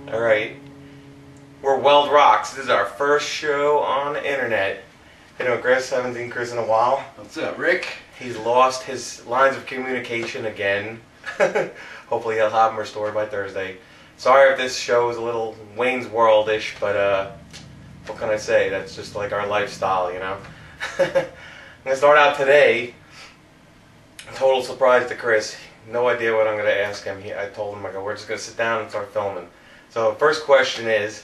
Alright, we're Weldrocks. This is our first show on the internet. You know, Chris, haven't seen Chris in a while. What's up, Rick? He's lost his lines of communication again. Hopefully he'll have them restored by Thursday. Sorry if this show is a little Wayne's World-ish, but what can I say? That's just like our lifestyle, you know? I'm going to start out today. Total surprise to Chris. No idea what I'm going to ask him. I told him, I go, we're just going to sit down and start filming. So the first question is,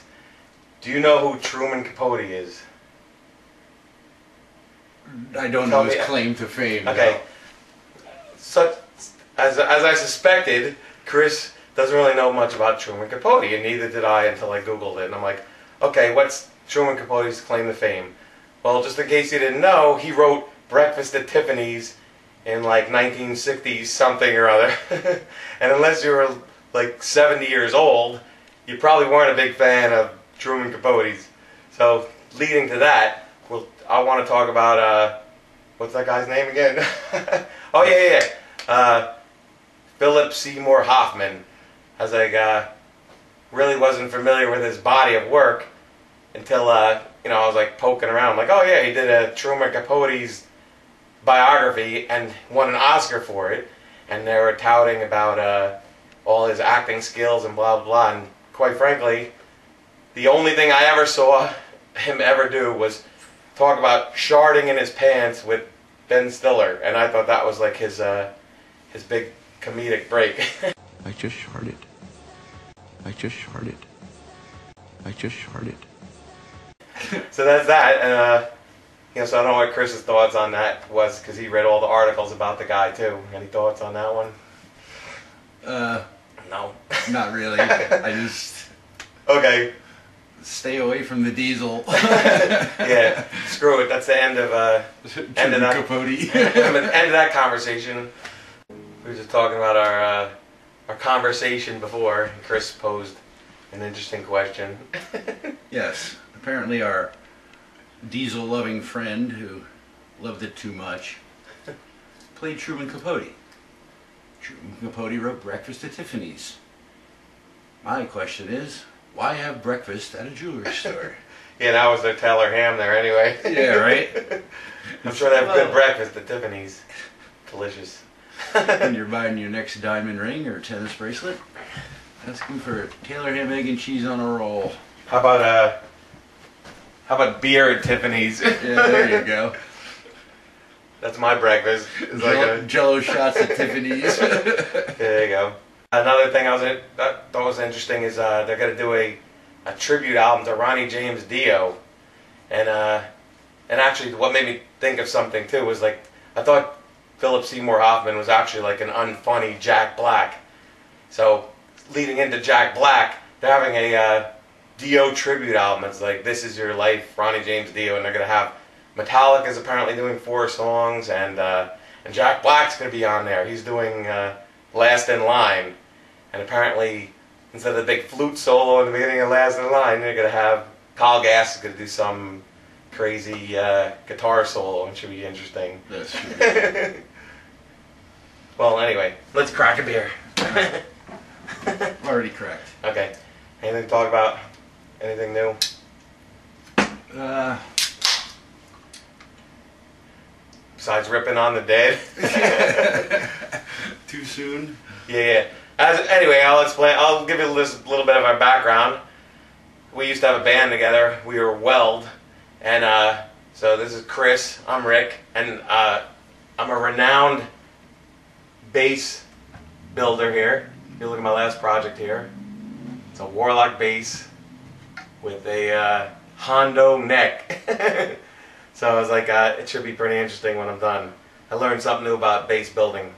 do you know who Truman Capote is? I don't know his claim to fame. Okay. No. So, as I suspected, Chris doesn't really know much about Truman Capote, and neither did I until I Googled it. And I'm like, okay, what's Truman Capote's claim to fame? Well, just in case you didn't know, he wrote Breakfast at Tiffany's in like 1960 something or other. And unless you were like 70 years old, you probably weren't a big fan of Truman Capote's. So, leading to that, I want to talk about, what's that guy's name again? Oh, yeah. Philip Seymour Hoffman. I was like, really wasn't familiar with his body of work until, you know, I was like poking around. Like, oh yeah, he did a Truman Capote's biography and won an Oscar for it. And they were touting about all his acting skills and blah, blah, blah. And quite frankly, the only thing I ever saw him ever do was talk about sharding in his pants with Ben Stiller, and I thought that was like his big comedic break. I just sharded. I just sharded. I just sharded. So that's that, and you know, so I don't know what Chris's thoughts on that was, because he read all the articles about the guy too. Any thoughts on that one? No. Not really. I just stay away from the diesel. Yeah, screw it. That's the end of end of that Capote. End of that conversation. We were just talking about our conversation before. Chris posed an interesting question. Yes, apparently our diesel-loving friend who loved it too much played Truman Capote. Truman Capote wrote Breakfast at Tiffany's. My question is, why have breakfast at a jewelry store? Yeah, that was their Taylor ham there anyway. Yeah, right? I'm sure they have good breakfast at Tiffany's. Delicious. When you're buying your next diamond ring or tennis bracelet, asking for Taylor ham, egg, and cheese on a roll. How about beer at Tiffany's? Yeah, there you go. That's my breakfast. It's like Jello shots at Tiffany's. There you go. Another thing I thought was interesting is they're going to do a tribute album to Ronnie James Dio, and actually what made me think of something too was like I thought Philip Seymour Hoffman was actually like an unfunny Jack Black. So leading into Jack Black, they're having a Dio tribute album. It's like This Is Your Life, Ronnie James Dio, and they're going to have Metallica's apparently doing 4 songs, and Jack Black's going to be on there. He's doing Last in Line. And apparently, instead of the big flute solo in the beginning of Last in Line, they're going to have Kyle Gass is going to do some crazy guitar solo, and it should be interesting. That should be. Well, anyway, let's crack a beer. Already cracked. Okay. Anything to talk about? Anything new? Besides ripping on the dead? Too soon? Yeah. Anyway, I'll give you a little bit of our background. We used to have a band together. We were Weld, and so this is Chris. I'm Rick, and I'm a renowned bass builder here. If you look at my last project here, it's a Warlock bass with a Hondo neck. So I was like, it should be pretty interesting when I'm done. I learned something new about bass building.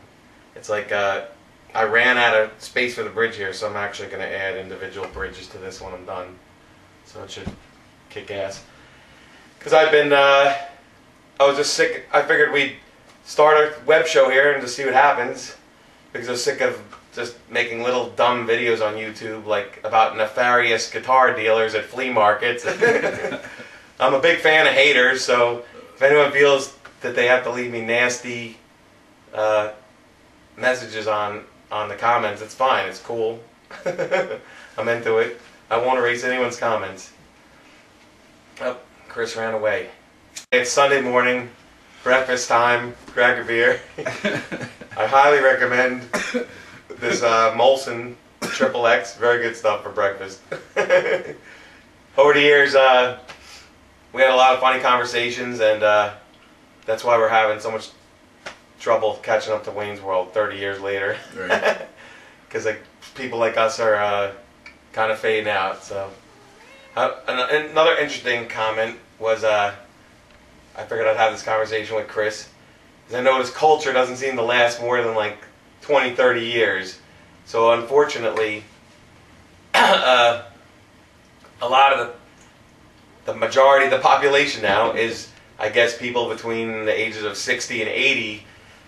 It's like I ran out of space for the bridge here, so I'm actually going to add individual bridges to this when I'm done. So it should kick ass. Because I was just sick. I figured we'd start a web show here and just see what happens. Because I was sick of just making little dumb videos on YouTube, like about nefarious guitar dealers at flea markets. I'm a big fan of haters, so if anyone feels that they have to leave me nasty messages on the comments, it's fine. It's cool. I'm into it. I won't erase anyone's comments. Oh, Chris ran away. It's Sunday morning, breakfast time, crack a beer. I highly recommend this Molson Triple X. Very good stuff for breakfast. Over the years, we had a lot of funny conversations, and that's why we're having so much trouble catching up to Wayne's World 30 years later. Right. Because like people like us are kind of fading out. So another interesting comment was I figured I'd have this conversation with Chris. Because I noticed culture doesn't seem to last more than like 20, 30 years. So unfortunately, a lot of the majority of the population now is, I guess, people between the ages of 60 and 80.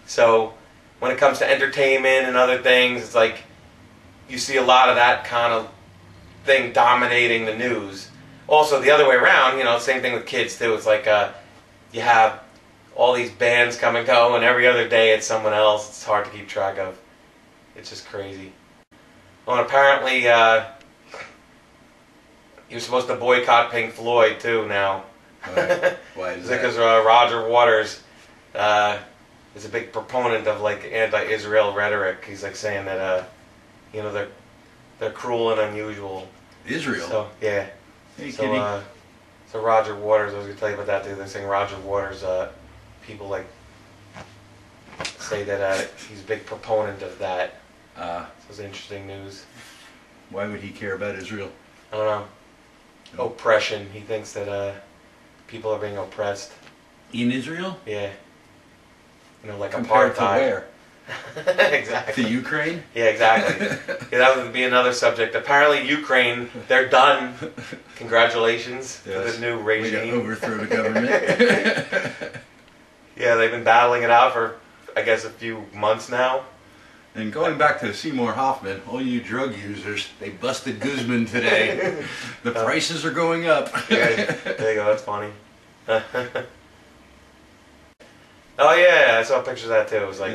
So when it comes to entertainment and other things, it's like you see a lot of that kind of thing dominating the news. Also, the other way around, you know, same thing with kids too. It's like you have all these bands come and go, and every other day it's someone else. It's hard to keep track of. It's just crazy. Well, and apparently you're supposed to boycott Pink Floyd too now. Why is that? Because Roger Waters is a big proponent of like anti-Israel rhetoric. He's like saying that you know, they're cruel and unusual. Israel? So yeah. Hey, So so Roger Waters, I was gonna tell you about that too. They're saying Roger Waters, people like say that he's a big proponent of that. So it's interesting news. Why would he care about Israel? I don't know. Oppression. He thinks that people are being oppressed. In Israel? Yeah. You know, like Compared apartheid. to where? Exactly. To Ukraine? Yeah, exactly. Yeah, that would be another subject. Apparently, Ukraine, they're done. Congratulations to the new Way to regime. overthrow the government. Yeah, they've been battling it out for, I guess, a few months now. And going back to Seymour Hoffman, all you drug users, they busted Guzman today. The prices are going up. Yeah, there you go. That's funny. Oh yeah, I saw pictures of that too. It was like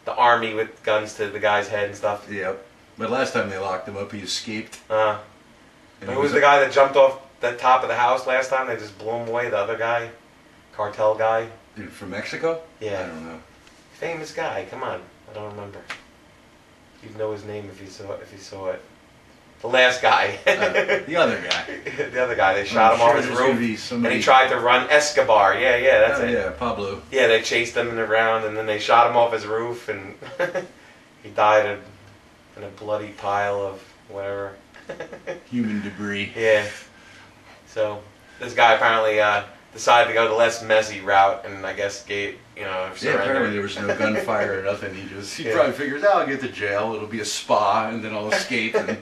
the army with guns to the guy's head and stuff. Yep. But last time they locked him up, he escaped. And who was the guy that jumped off the top of the house last time? They just blew him away. The other guy, cartel guy. From Mexico? Yeah. I don't know. Famous guy. Come on, I don't remember. You'd know his name if you saw it. The last guy. The other guy. The other guy. They shot him off his roof, and he tried to run Escobar. Yeah, that's it. Yeah, Pablo. Yeah, they chased him around, and then they shot him off his roof, and he died in a bloody pile of whatever. Human debris. Yeah. So this guy apparently decided to go the less messy route, and I guess surrendered. Yeah, apparently there was no gunfire or nothing. He probably figures, I'll get to jail. It'll be a spa, and then I'll escape and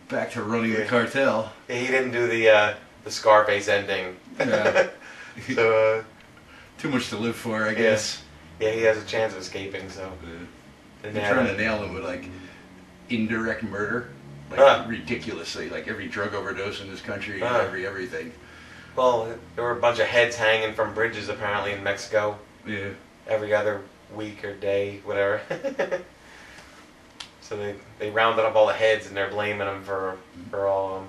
back to running the cartel. Yeah, he didn't do the Scarface ending. Yeah. So too much to live for, I guess. Yeah, he has a chance of escaping. So they're trying to nail him with like indirect murder, like ridiculously, like every drug overdose in this country, everything. Well, there were a bunch of heads hanging from bridges apparently in Mexico. Yeah. Every other week or day, whatever. So they rounded up all the heads and they're blaming them for all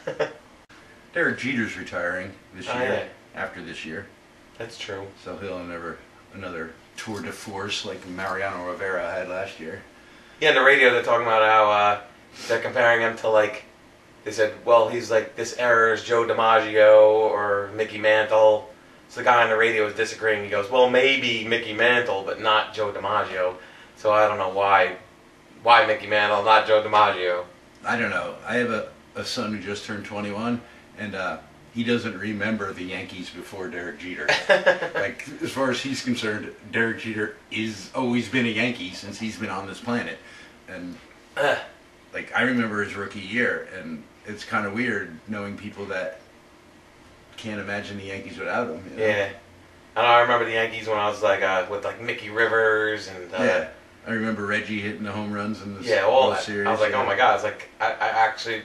of them. Derek Jeter's retiring this year. Yeah. After this year. That's true. So he'll have another tour de force like Mariano Rivera had last year. Yeah, on the radio they're talking about how they're comparing him to like, they said, well, he's like this era is Joe DiMaggio or Mickey Mantle. So the guy on the radio was disagreeing. He goes, well, maybe Mickey Mantle, but not Joe DiMaggio. So I don't know why Mickey Mantle, not Joe DiMaggio. I don't know. I have a son who just turned 21, and he doesn't remember the Yankees before Derek Jeter. Like, as far as he's concerned, Derek Jeter is always been a Yankee since he's been on this planet. And like, I remember his rookie year, and it's kind of weird knowing people that can't imagine the Yankees without him. You know? Yeah. I remember the Yankees when I was like with like Mickey Rivers and yeah. I remember Reggie hitting the home runs in the all World that. Series. I was like, oh my God! It's like I actually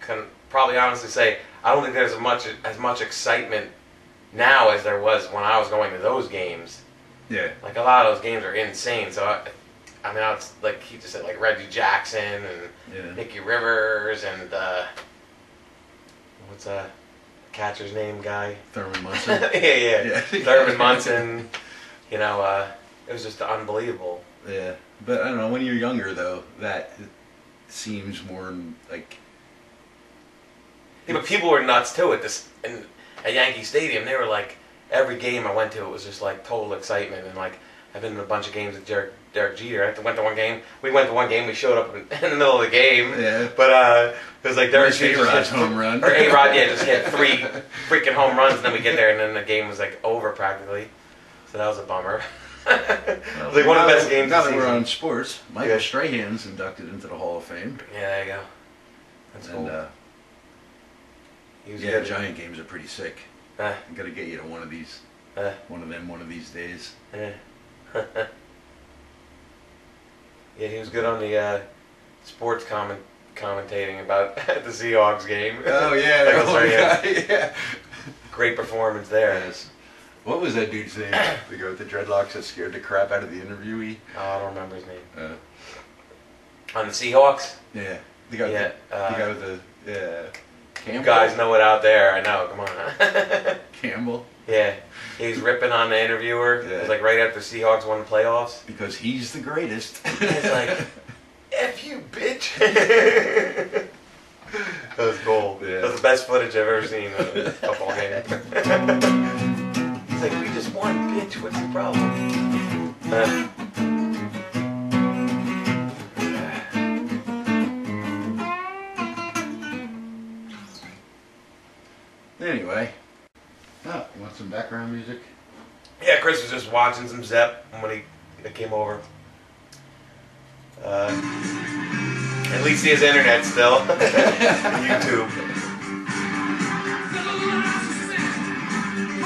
can probably honestly say I don't think there's as much excitement now as there was when I was going to those games. Yeah. Like a lot of those games are insane. So I mean, it's like he just said, like Reggie Jackson and Mickey Rivers and what's catcher's name guy? Thurman Munson. yeah. Thurman Munson. You know, it was just unbelievable. Yeah, but I don't know. When you're younger, though, that seems more like. Yeah, but people were nuts too at Yankee Stadium. They were like, every game I went to, it was just like total excitement. And like, I've been to a bunch of games with Derek Jeter. I went to one game. We went to one game. We showed up in the middle of the game. Yeah. But it was like Derek Jeter A-Rod's home run. Or A-Rod, yeah, just hit 3 freaking home runs, and then we get there, and then the game was like over practically. So that was a bummer. It was like one of the best games. Now of the that we're season. on sports, Michael Strahan's inducted into the Hall of Fame. Yeah, there you go. That's cool. And, He was yeah, good. Giant games are pretty sick. I'm gonna get you to one of these, one of these days. Yeah, he was good on the sports commentating about the Seahawks game. Oh yeah, yeah. Great performance there. Yes. What was that dude's name? The guy with the dreadlocks that scared the crap out of the interviewee. Oh, I don't remember his name. On the Seahawks? Yeah, the guy. Yeah, the guy with the. Campbell? You guys know it out there. I know. Come on. Campbell. Yeah, he was ripping on the interviewer. Yeah. It was like right after Seahawks won the playoffs. Because he's the greatest. He's like, "F you, bitch." That was cool. Yeah. That was the best footage I've ever seen of a football game. He's like, "We just won, bitch. What's the problem?" Anyway. Oh, you want some background music? Yeah, Chris was just watching some Zepp when he came over. At least he has internet still. YouTube.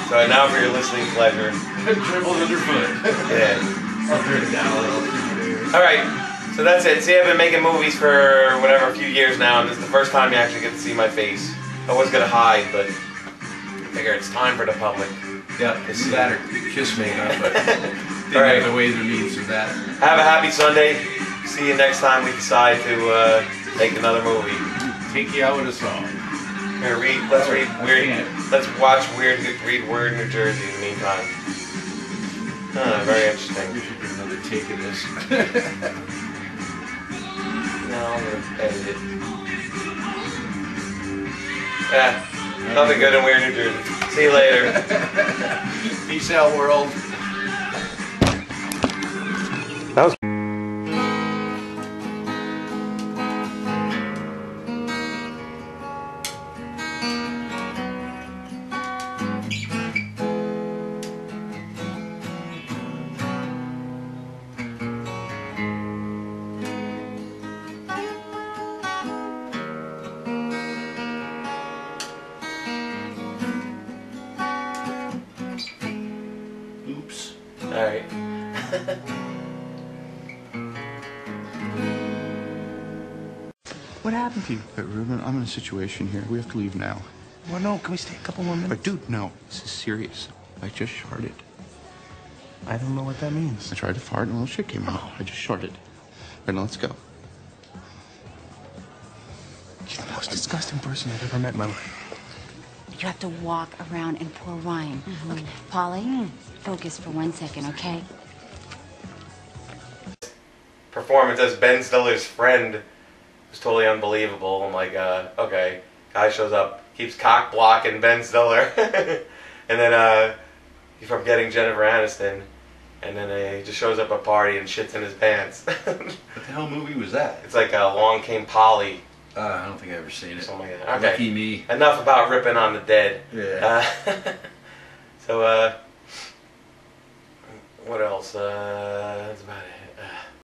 So now for your listening pleasure. Dribbles underfoot. Yeah. I'll turn it down a little. Alright, so that's it. See, I've been making movies for whatever, a few years now, and this is the first time you actually get to see my face. I was going to hide, but I figure it's time for the public. Yeah, it's that or kiss me, but All right. the way there needs of that. Have a happy Sunday. See you next time we decide to make another movie. Take you out with a song. Here, can't. Let's watch Weird New Jersey in the meantime. Very interesting. We should get another take of this. No, I'm gonna edit it. Yeah, nothing good in Weird New Jersey. See you later. Peace out, world. That was. Oops. All right. What happened to you? Ruben, I'm in a situation here. We have to leave now. Well, no, can we stay a couple more minutes? But dude, no. This is serious. I just sharted. I don't know what that means. I tried to fart and a little shit came out. I just sharted. Right, now let's go. You're the most disgusting person I've ever met in my life. You have to walk around and pour wine. Okay. Polly, focus for 1 second, okay? Performance as Ben Stiller's friend was totally unbelievable. I'm like, okay, guy shows up, keeps cock blocking Ben Stiller, and then he's from Getting Jennifer Aniston, and then he just shows up at a party and shits in his pants. What the hell movie was that? It's like Along Came Polly. I don't think I've ever seen it. Something like that. Okay. Lucky me. Enough about ripping on the dead. Yeah. So, what else? That's about it.